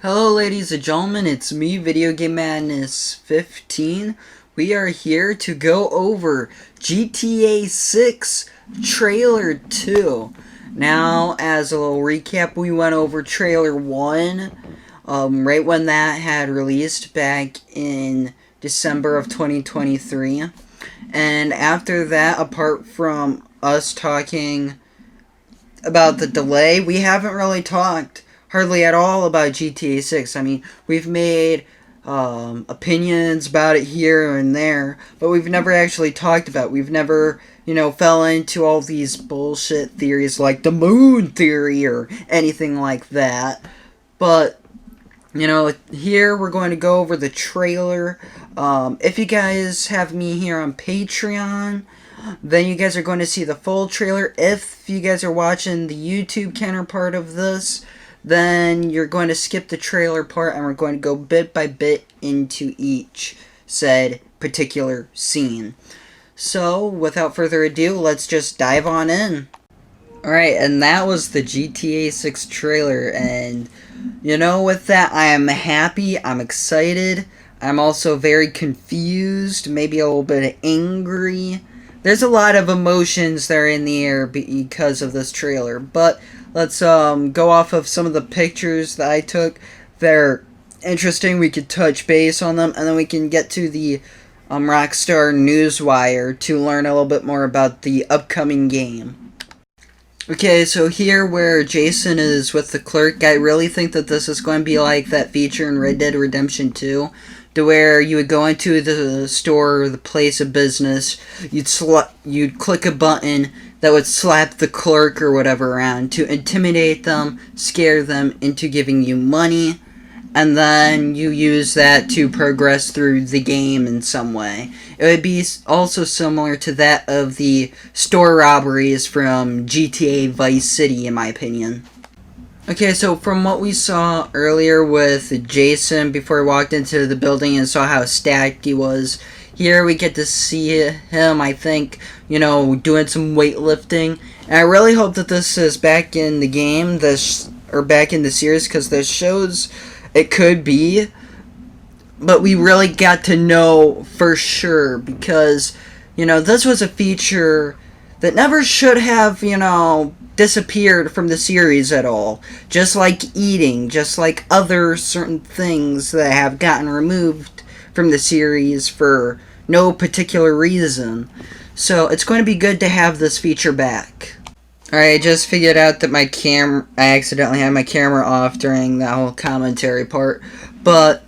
Hello ladies and gentlemen, it's me, Video Game Madness 15. We are here to go over GTA 6 Trailer 2. Now, as a little recap, we went over Trailer 1, right when that had released back in December of 2023. And after that, apart from us talking about the delay, we haven't really talked hardly at all about GTA 6. I mean, we've made opinions about it here and there, but we've never actually talked about it. We've never, fell into all these bullshit theories like the moon theory or anything like that. But, here we're going to go over the trailer. If you guys have me here on Patreon, then you guys are going to see the full trailer. If you guys are watching the YouTube counterpart of this, then you're going to skip the trailer part and we're going to go bit by bit into each said particular scene. So, without further ado, let's just dive on in. Alright, and that was the GTA 6 trailer, and with that, I am happy, I'm excited, I'm also very confused, maybe a little bit angry. There's a lot of emotions that are in the air because of this trailer, but let's go off of some of the pictures that I took. They're interesting, we could touch base on them, and then we can get to the Rockstar Newswire to learn a little bit more about the upcoming game. Okay, so here where Jason is with the clerk, I really think that this is going to be like that feature in Red Dead Redemption 2, to where you would go into the store or the place of business, you'd click a button that would slap the clerk or whatever around to intimidate them, scare them into giving you money, and then you use that to progress through the game in some way. It would be also similar to that of the store robberies from GTA Vice City, in my opinion. Okay, so from what we saw earlier with Jason before he walked into the building and saw how stacked he was, here we get to see him, I think, doing some weightlifting. And I really hope that this is back in the game, or back in the series, because this shows it could be. But we really got to know for sure, because, this was a feature that never should have, disappeared from the series at all. Just like eating, just like other certain things that have gotten removed from the series for no particular reason. So it's going to be good to have this feature back. Alright, I just figured out that I accidentally had my camera off during that whole commentary part. But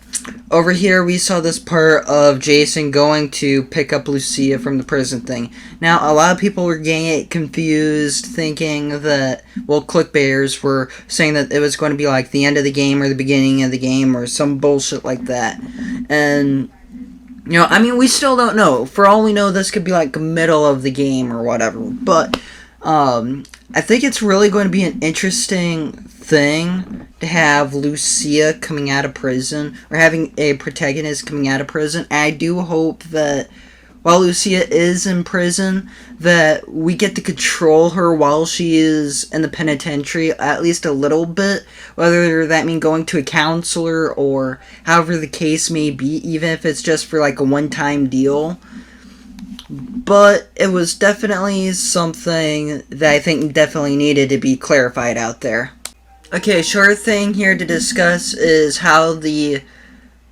over here we saw this part of Jason going to pick up Lucia from the prison thing. Now, a lot of people were getting it confused, thinking that, clickbaiters were saying that it was going to be like the end of the game or the beginning of the game or some bullshit like that. And, we still don't know. For all we know, this could be like the middle of the game or whatever. But, I think it's really going to be an interesting thing to have Lucia coming out of prison, or having a protagonist coming out of prison. And I do hope that while Lucia is in prison, that we get to control her while she is in the penitentiary, at least a little bit, whether that mean going to a counselor or however the case may be, even if it's just for like a one-time deal. But it was definitely something that I think definitely needed to be clarified out there. Okay, short thing here to discuss is how the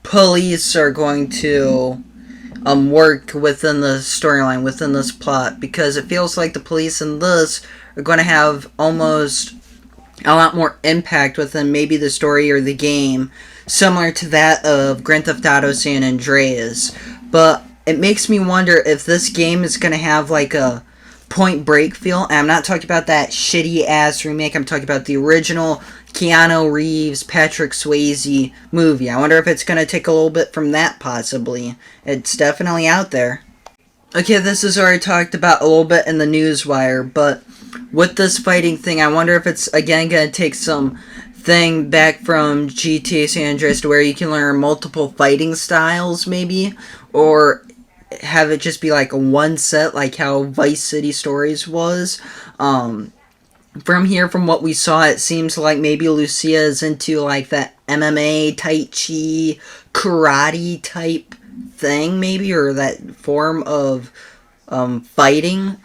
police are going to work within the storyline, within this plot, because it feels like the police in this are going to have almost a lot more impact within maybe the story or the game, similar to that of Grand Theft Auto San Andreas. But it makes me wonder if this game is going to have like a Point Break feel. And I'm not talking about that shitty ass remake. I'm talking about the original Keanu Reeves, Patrick Swayze movie. I wonder if it's going to take a little bit from that, possibly. It's definitely out there. Okay, this is already talked about a little bit in the Newswire, but with this fighting thing, I wonder if it's again going to take some thing back from GTA San Andreas to where you can learn multiple fighting styles, maybe, or have it just be like a one set, like how Vice City Stories was. from here, from what we saw, it seems like maybe Lucia is into like that MMA, Tai Chi, karate type thing, maybe, or that form of fighting.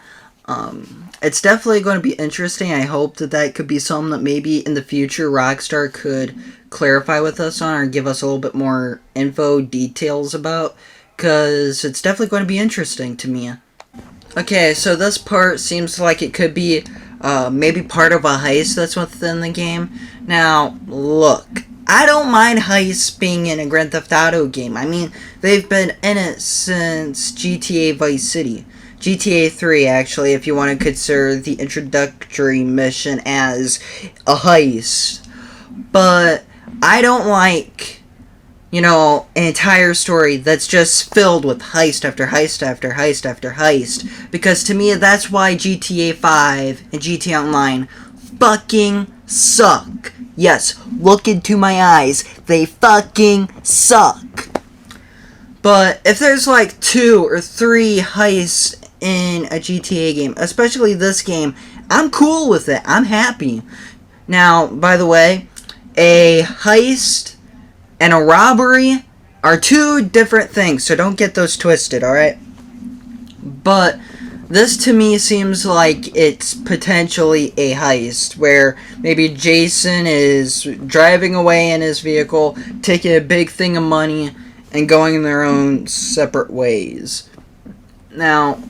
It's definitely going to be interesting. I hope that that could be something that maybe in the future Rockstar could clarify with us on, or give us a little bit more info, details about, because it's definitely going to be interesting to me. Okay, so this part seems like it could be maybe part of a heist that's within the game. Now, look, I don't mind heists being in a Grand Theft Auto game. I mean, they've been in it since GTA Vice City. GTA 3, actually, if you want to consider the introductory mission as a heist. But I don't like, you know, an entire story that's just filled with heist after heist after heist after heist. Because to me, that's why GTA 5 and GTA Online fucking suck. Yes, look into my eyes. They fucking suck. But if there's like 2 or 3 heists in a GTA game, especially this game, I'm cool with it. I'm happy. Now, by the way, a heist and a robbery are 2 different things, so don't get those twisted, alright? But this to me seems like it's potentially a heist, where maybe Jason is driving away in his vehicle, taking a big thing of money, and going their own separate ways. Now,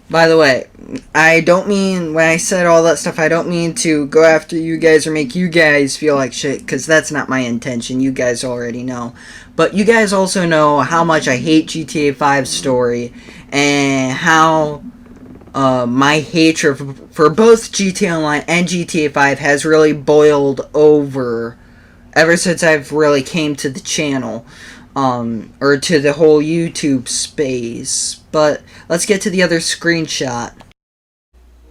by the way, I don't mean, when I said all that stuff, I don't mean to go after you guys or make you guys feel like shit, because that's not my intention. You guys already know. But you guys also know how much I hate GTA 5's story, and how my hatred for both GTA Online and GTA 5 has really boiled over ever since I've really came to the channel. Or to the whole YouTube space. But let's get to the other screenshot.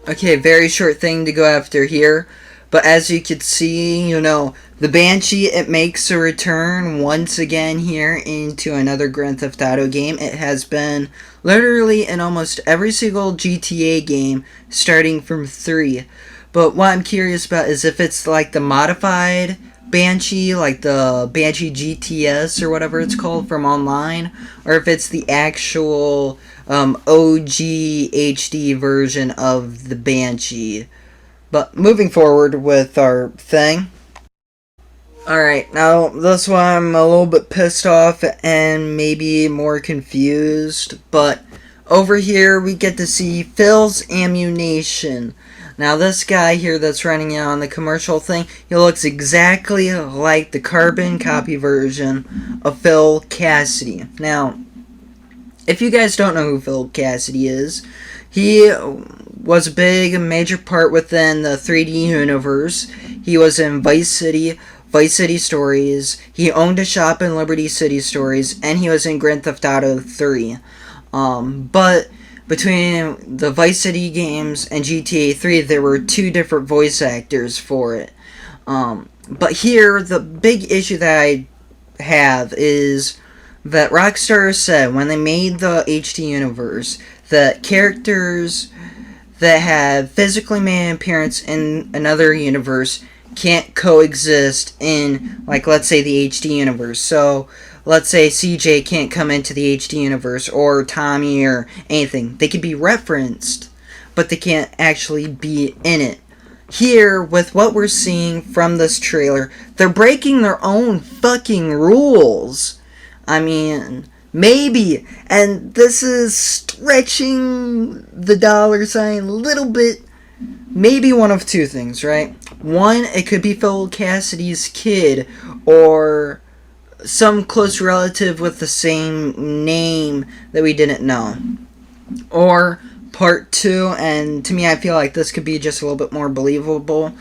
Okay, very short thing to go after here. But as you can see, you know, the Banshee, it makes a return once again here into another Grand Theft Auto game. It has been literally in almost every single GTA game, starting from 3. But what I'm curious about is if it's like the modified Banshee, like the Banshee GTS or whatever it's called from online, or if it's the actual OG HD version of the Banshee. But moving forward with our thing. Alright, now this one I'm a little bit pissed off and maybe more confused, but over here we get to see Phil's Ammunition. Now this guy here that's running on the commercial thing, he looks exactly like the carbon copy version of Phil Cassidy. Now, if you guys don't know who Phil Cassidy is, he was a big major part within the 3D universe. He was in Vice City Stories, he owned a shop in Liberty City Stories, and he was in Grand Theft Auto 3. But between the Vice City games and GTA 3, there were 2 different voice actors for it. But here, the big issue that I have is that Rockstar said when they made the HD universe that characters that have physically made an appearance in another universe can't coexist in, like, let's say the HD universe. So let's say CJ can't come into the HD universe, or Tommy, or anything. They can be referenced, but they can't actually be in it. Here, with what we're seeing from this trailer, they're breaking their own fucking rules. I mean, maybe, and this is stretching the dollar sign a little bit, maybe one of 2 things, right? One, it could be Phil Cassidy's kid, or some close relative with the same name that we didn't know. Or part 2, and to me I feel like this could be just a little bit more believable,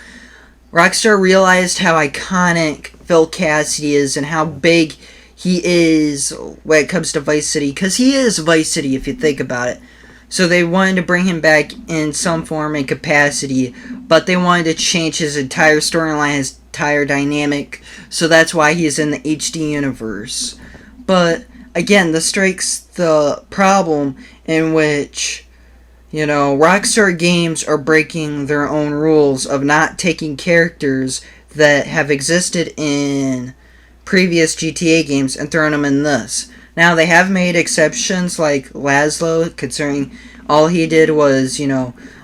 Rockstar realized how iconic Phil Cassidy is and how big he is when it comes to Vice City, because he is Vice City if you think about it. So they wanted to bring him back in some form and capacity, but they wanted to change his entire storyline, his entire dynamic, so that's why he's in the HD universe. But again, this strikes the problem in which, You know, Rockstar Games are breaking their own rules of not taking characters that have existed in previous GTA games and throwing them in this. Now, they have made exceptions like Laszlo, considering all he did was,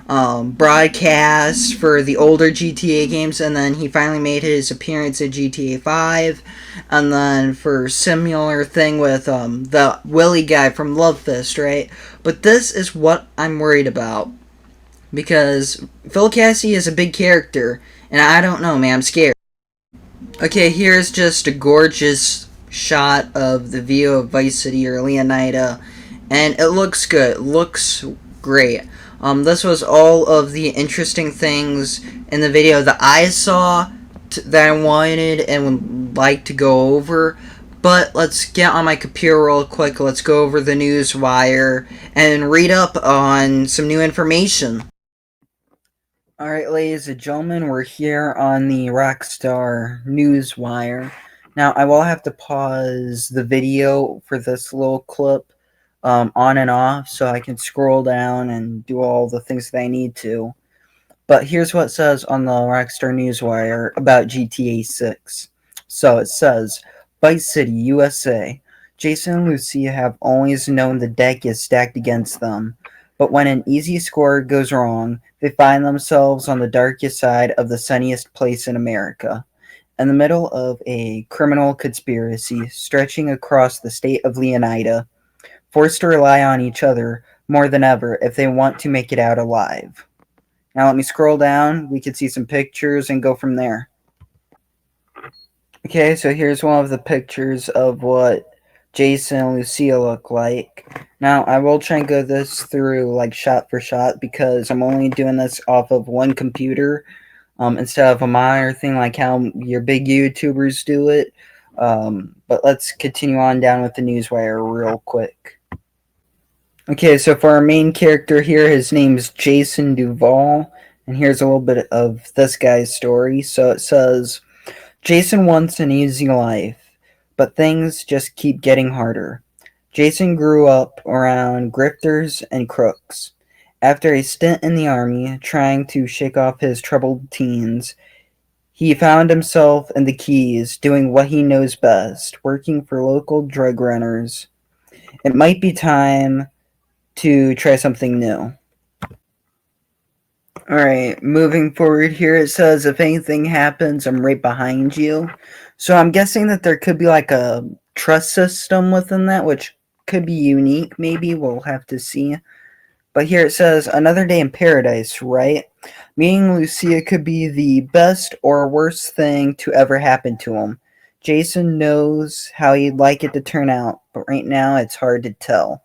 broadcast for the older GTA games, and then he finally made his appearance in GTA 5. And then for similar thing with the Willie guy from Love Fist, right? But this is what I'm worried about. Because Phil Cassie is a big character, and I don't know, man, I'm scared. Okay, here's just a gorgeous shot of the view of Vice City or Leonida, and it looks good. It looks great. This was all of the interesting things in the video that I saw that I wanted and would like to go over. But let's get on my computer real quick. Let's go over the news wire and read up on some new information. Alright, ladies and gentlemen, we're here on the Rockstar Newswire. Now, I will have to pause the video for this little clip on and off so I can scroll down and do all the things that I need to. But here's what it says on the Rockstar Newswire about GTA 6. So it says, Vice City, USA. Jason and Lucia have always known the deck is stacked against them. But when an easy score goes wrong, they find themselves on the darkest side of the sunniest place in America, in the middle of a criminal conspiracy stretching across the state of Leonida, forced to rely on each other more than ever if they want to make it out alive. Now let me scroll down. We can see some pictures and go from there. Okay, so here's one of the pictures of what Jason and Lucia look like. Now, I will try and go this through like shot for shot because I'm only doing this off of one computer instead of a monitor thing like how your big YouTubers do it. But let's continue on down with the newswire real quick. Okay, so for our main character here, his name's Jason Duval, and here's a little bit of this guy's story. So it says, Jason wants an easy life, but things just keep getting harder. Jason grew up around grifters and crooks. After a stint in the army, trying to shake off his troubled teens, he found himself in the Keys doing what he knows best, working for local drug runners. It might be time to try something new. Alright, moving forward here, it says if anything happens, I'm right behind you. So I'm guessing that there could be like a trust system within that, which could be unique, maybe. We'll have to see. But here it says, another day in paradise, right? Meaning Lucia could be the best or worst thing to ever happen to him. Jason knows how he'd like it to turn out, but right now it's hard to tell.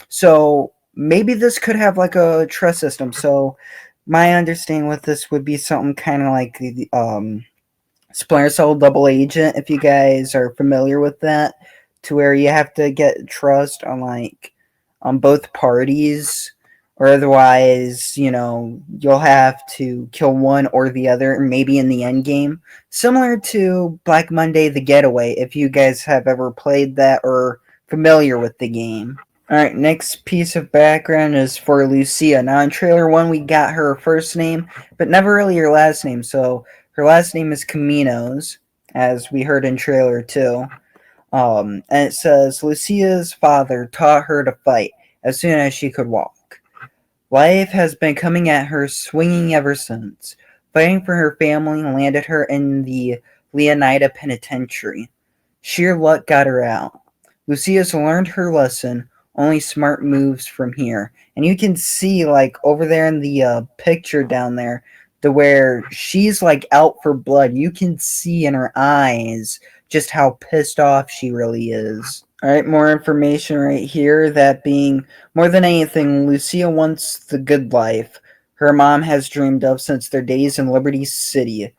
So maybe this could have like a trust system. So my understanding with this would be something kind of like the Splinter Cell Double Agent, if you guys are familiar with that, to where you have to get trust on like on both parties, or otherwise, you'll have to kill one or the other, maybe in the end game. Similar to Black Monday: The Getaway, if you guys have ever played that or familiar with the game. Alright, next piece of background is for Lucia. Now, in trailer 1, we got her first name, but never really her last name. So, her last name is Caminos, as we heard in trailer 2. And it says, Lucia's father taught her to fight as soon as she could walk. Life has been coming at her swinging ever since. Fighting for her family landed her in the Leonida Penitentiary. Sheer luck got her out. Lucia's learned her lesson. Only smart moves from here. And you can see, like, over there in the picture down there, to where she's, like, out for blood. You can see in her eyes just how pissed off she really is. Alright, more information right here. That being, more than anything, Lucia wants the good life her mom has dreamed of since their days in Liberty City.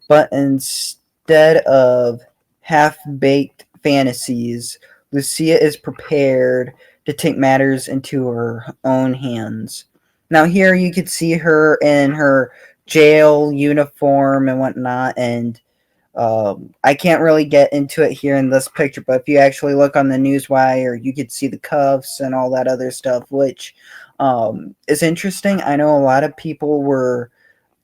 But instead of half-baked fantasies, Lucia is prepared to take matters into her own hands. Now here you could see her in her jail uniform and whatnot, and I can't really get into it here in this picture, but if you actually look on the newswire, you could see the cuffs and all that other stuff, which is interesting. I know a lot of people were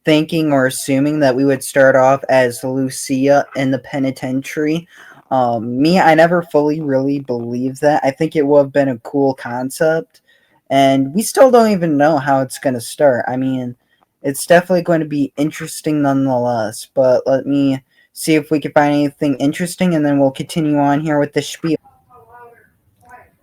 thinking or assuming that we would start off as Lucia in the penitentiary. Me, I never fully really believed that. I think it would have been a cool concept, and we still don't even know how it's going to start. I mean, it's definitely going to be interesting nonetheless, but let me see if we can find anything interesting, and then we'll continue on here with the spiel.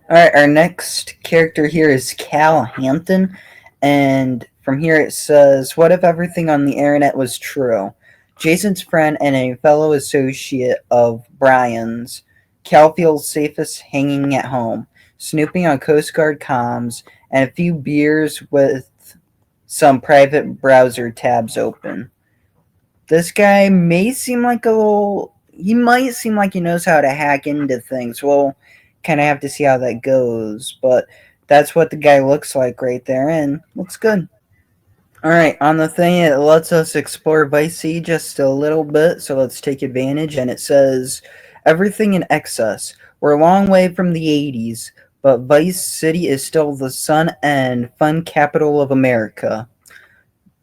Alright, our next character here is Cal Hampton, and from here it says, what if everything on the internet was true? Jason's friend and a fellow associate of Brian's, Cal feels safest hanging at home, snooping on Coast Guard comms, and a few beers with some private browser tabs open. This guy may seem like a little. He might seem like he knows how to hack into things. We'll kind of have to see how that goes. But that's what the guy looks like right there, and looks good. Alright, on the thing, it lets us explore Vice City just a little bit, so let's take advantage. And it says, everything in excess. We're a long way from the 80s, but Vice City is still the sun and fun capital of America.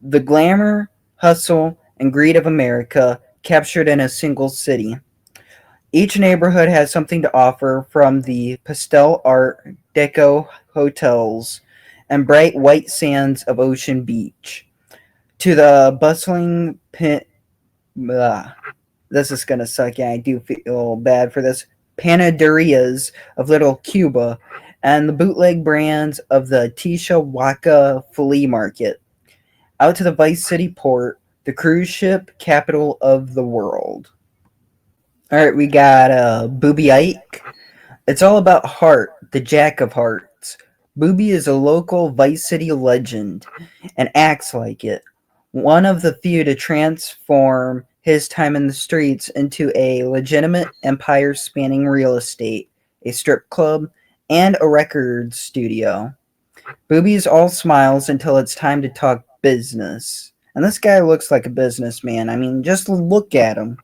The glamour, hustle, and greed of America captured in a single city. Each neighborhood has something to offer, from the pastel art deco hotels and bright white sands of Ocean Beach to the bustling this is gonna suck. Yeah, I do feel bad for this. Panaderias of Little Cuba and the bootleg brands of the Tishawaka Flea Market. Out to the Vice City port, the cruise ship capital of the world. All right, we got Booby Ike. It's all about Hart, the Jack of Hearts. Booby is a local Vice City legend and acts like it. One of the few to transform his time in the streets into a legitimate empire spanning real estate, a strip club, and a record studio. Booby's all smiles until it's time to talk business. And this guy looks like a businessman. I mean, just look at him.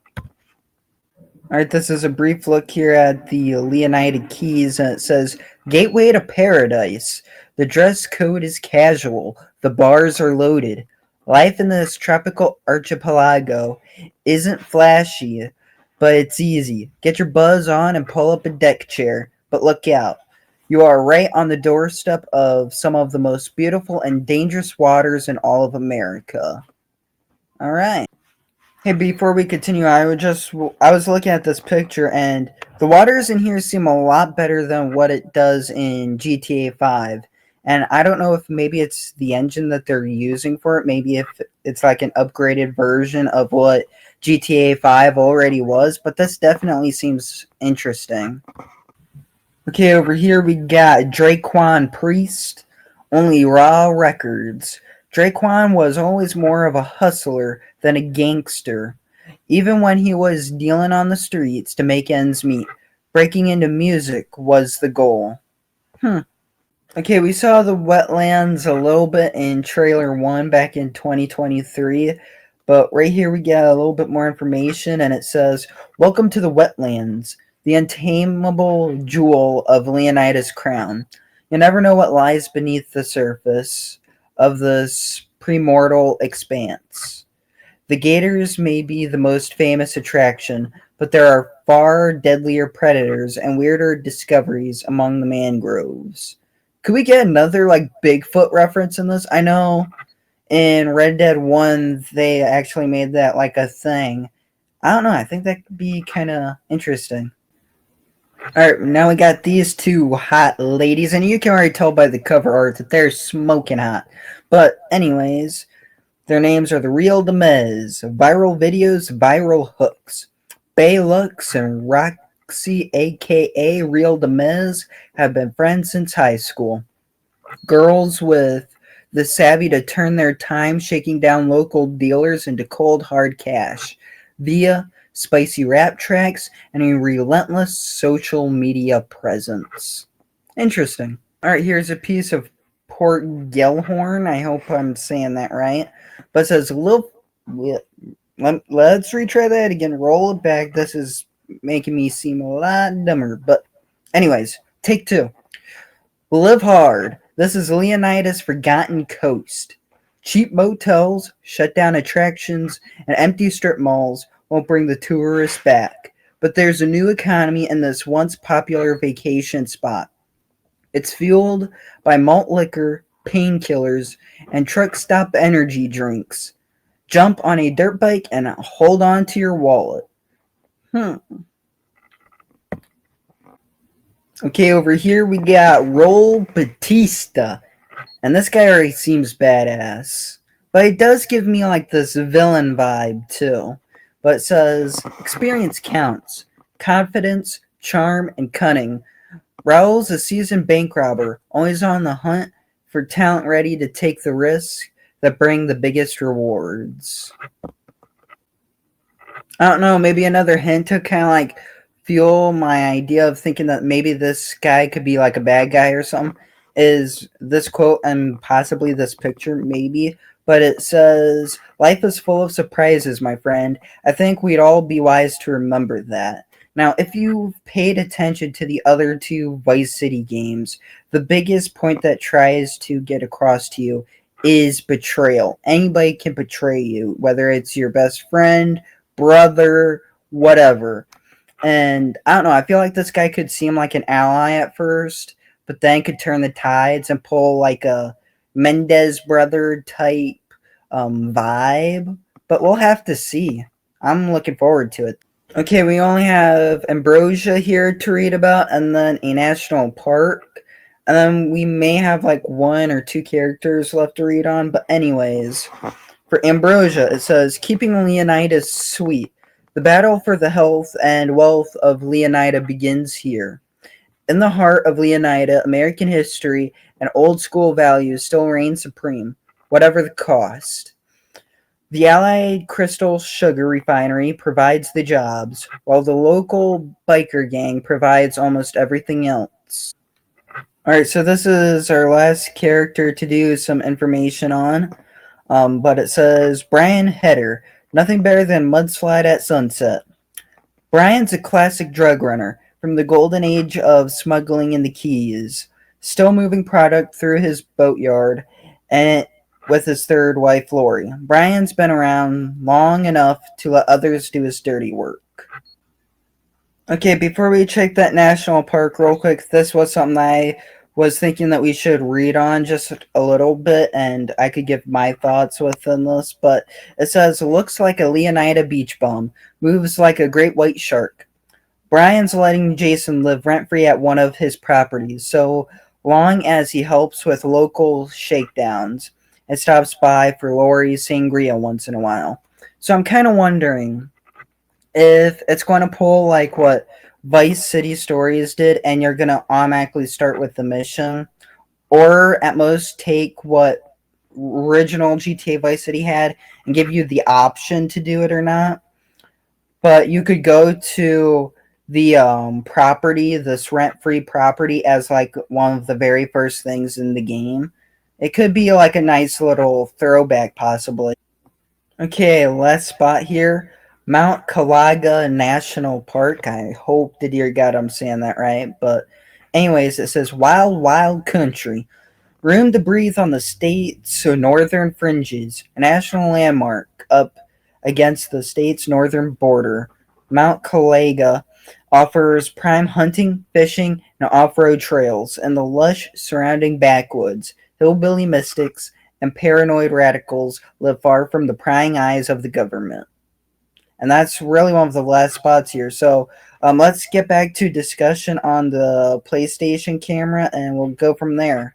Alright, this is a brief look here at the Leonida Keys, and it says, Gateway to Paradise. The dress code is casual. The bars are loaded. Life in this tropical archipelago isn't flashy, but it's easy. Get your buzz on and pull up a deck chair. But look out. You are right on the doorstep of some of the most beautiful and dangerous waters in all of America. Alright. Hey, before we continue, I was looking at this picture, and the waters in here seem a lot better than what it does in GTA 5. And I don't know if maybe it's the engine that they're using for it, maybe if it's like an upgraded version of what GTA 5 already was, but this definitely seems interesting. Okay, over here we got Draquan Priest, only Raw Records. Draquan was always more of a hustler than a gangster, even when he was dealing on the streets to make ends meet. Breaking into music was the goal. Okay, we saw the wetlands a little bit in trailer 1 back in 2023, but right here we get a little bit more information, and it says, Welcome to the wetlands, the untamable jewel of Leonida's crown. You never know what lies beneath the surface of this premortal expanse. The gators may be the most famous attraction, but there are far deadlier predators and weirder discoveries among the mangroves. Could we get another like Bigfoot reference in this? I know in Red Dead 1 they actually made that like a thing. I don't know, I think that could be kind of interesting. Alright, now we got these two hot ladies, and you can already tell by the cover art that they're smoking hot. But anyways, their names are The Real Demez, Viral Videos, Viral Hooks. Bay Lux and Roxy, aka Real Demez, have been friends since high school. Girls with the savvy to turn their time shaking down local dealers into cold hard cash via spicy rap tracks and a relentless social media presence. Interesting. Alright, here's a piece of Port Gellhorn. I hope I'm saying that right. But it says, let's retry that again. Roll it back. This is making me seem a lot dumber. But anyways, take 2. Live hard. This is Leonidas Forgotten Coast. Cheap motels, shut down attractions, and empty strip malls won't bring the tourists back. But there's a new economy in this once popular vacation spot. It's fueled by malt liquor, painkillers, and truck stop energy drinks. Jump on a dirt bike and hold on to your wallet. Okay, over here we got Roll Batista. And this guy already seems badass. But it does give me like this villain vibe too. But it says, experience counts. Confidence, charm, and cunning. Raul's a seasoned bank robber, always on the hunt for talent ready to take the risks that bring the biggest rewards. I don't know, maybe another hint to kind of like fuel my idea of thinking that maybe this guy could be like a bad guy or something is this quote and possibly this picture, maybe. But it says, life is full of surprises, my friend. I think we'd all be wise to remember that. Now, if you've paid attention to the other two Vice City games, the biggest point that tries to get across to you is betrayal. Anybody can betray you, whether it's your best friend, brother, whatever. And I don't know, I feel like this guy could seem like an ally at first, but then could turn the tides and pull like a Mendez brother type vibe. But we'll have to see. I'm looking forward to it. Okay, we only have Ambrosia here to read about, and then a national park. And then we may have like one or two characters left to read on. But anyways, for Ambrosia, it says, keeping Leonidas sweet. The battle for the health and wealth of Leonida begins here. In the heart of Leonida, American history and old school values still reign supreme, whatever the cost. The Allied Crystal Sugar Refinery provides the jobs, while the local biker gang provides almost everything else. Alright, so this is our last character to do some information on. But it says, Brian Heder, nothing better than mudslide at sunset. Brian's a classic drug runner from the golden age of smuggling in the Keys, still moving product through his boatyard and with his third wife, Lori. Brian's been around long enough to let others do his dirty work. Okay, before we check that national park real quick, this was something I was thinking that we should read on just a little bit, and I could give my thoughts within this, but it says, looks like a Leonida beach bum, moves like a great white shark. Brian's letting Jason live rent-free at one of his properties, so long as he helps with local shakedowns and stops by for Lori's sangria once in a while. So I'm kind of wondering if it's going to pull like what Vice City Stories did, and you're going to automatically start with the mission, or at most take what original GTA Vice City had and give you the option to do it or not. But you could go to the property, this rent-free property, as like one of the very first things in the game. It could be like a nice little throwback, possibly. Okay, last spot here. Mount Calaga National Park. I hope to dear God I'm saying that right. But anyways, it says wild, wild country. Room to breathe on the state's northern fringes. A national landmark up against the state's northern border. Mount Calaga offers prime hunting, fishing, and off-road trails in the lush surrounding backwoods. Hillbilly mystics and paranoid radicals live far from the prying eyes of the government. And that's really one of the last spots here. So let's get back to discussion on the PlayStation camera, and we'll go from there.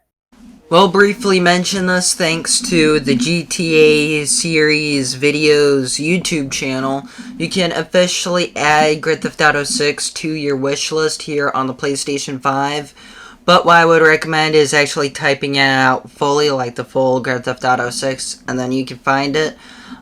We'll briefly mention this thanks to the GTA series videos YouTube channel. You can officially add Grand Theft Auto 6 to your wish list here on the PlayStation 5. But what I would recommend is actually typing it out fully, like the full Grand Theft Auto 6, and then you can find it.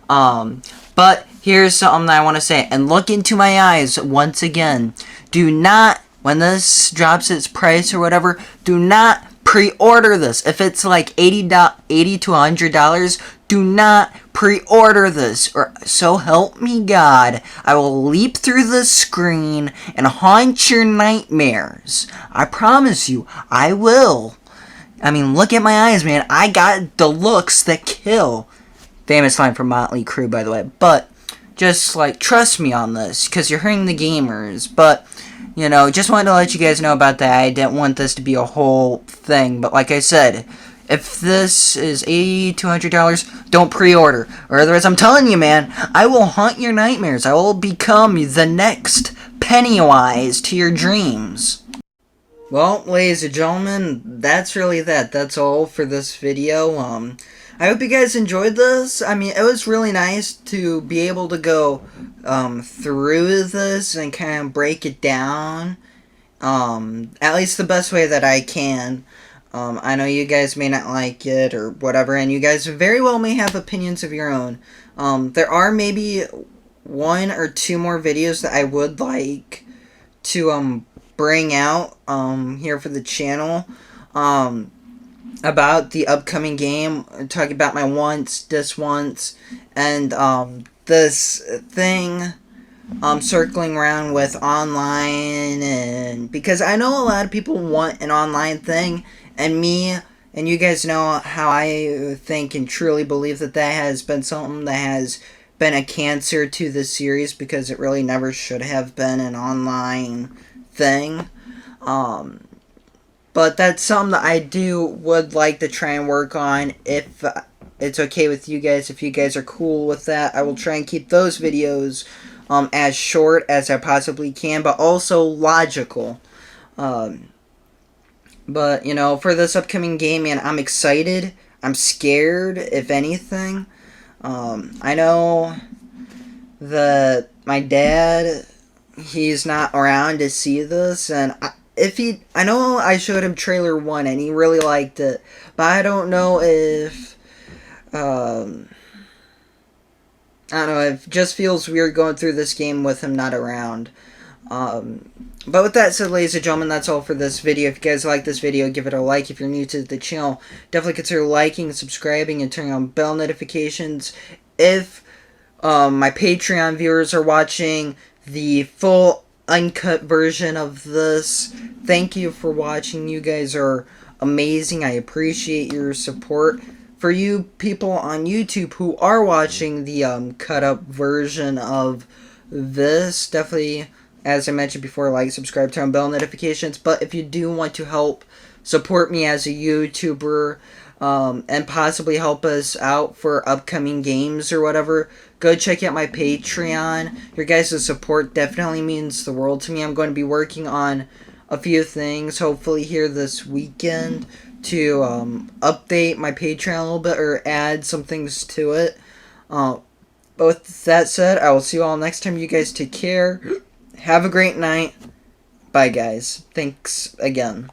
But here's something that I want to say, and look into my eyes once again. Do not, when this drops its price or whatever, do not pre-order this. If it's like $80 to $100, do not pre-order this, or so help me God, I will leap through the screen and haunt your nightmares. I promise you, I will. I mean, look at my eyes, man. I got the looks that kill. Famous line from Motley Crue, by the way. But just like trust me on this, because you're hurting the gamers. But you know, just wanted to let you guys know about that. I didn't want this to be a whole thing, but like I said, if this is $80 to $100, don't pre-order. Or otherwise, I'm telling you, man, I will haunt your nightmares. I will become the next Pennywise to your dreams. Well, ladies and gentlemen, that's really that. That's all for this video. I hope you guys enjoyed this. I mean, it was really nice to be able to go through this and kind of break it down. At least the best way that I can. I know you guys may not like it or whatever, and you guys very well may have opinions of your own. There are maybe 1 or 2 more videos that I would like to bring out here for the channel about the upcoming game, talking about my wants, diswants, and this thing circling around with online, and because I know a lot of people want an online thing, and you guys know how I think and truly believe that that has been something that has been a cancer to this series, because it really never should have been an online thing. But that's something that I would like to try and work on if it's okay with you guys. If you guys are cool with that, I will try and keep those videos as short as I possibly can, but also logical. But, you know, for this upcoming game, man, I'm excited. I'm scared, if anything. I know that my dad, he's not around to see this, and I know I showed him trailer 1 and he really liked it, but I don't know if I don't know, it just feels weird going through this game with him not around. But with that said, ladies and gentlemen, that's all for this video. If you guys like this video, give it a like. If you're new to the channel, definitely consider liking, subscribing, and turning on bell notifications. If my Patreon viewers are watching the full uncut version of this, thank you for watching. You guys are amazing. I appreciate your support. For you people on YouTube who are watching the cut up version of this, definitely, as I mentioned before, like, subscribe, turn on bell notifications. But if you do want to help support me as a YouTuber, and possibly help us out for upcoming games or whatever, go check out my Patreon. Your guys' support definitely means the world to me. I'm going to be working on a few things, hopefully here this weekend, to update my Patreon a little bit or add some things to it. But with that said, I will see you all next time. You guys take care. Have a great night. Bye, guys. Thanks again.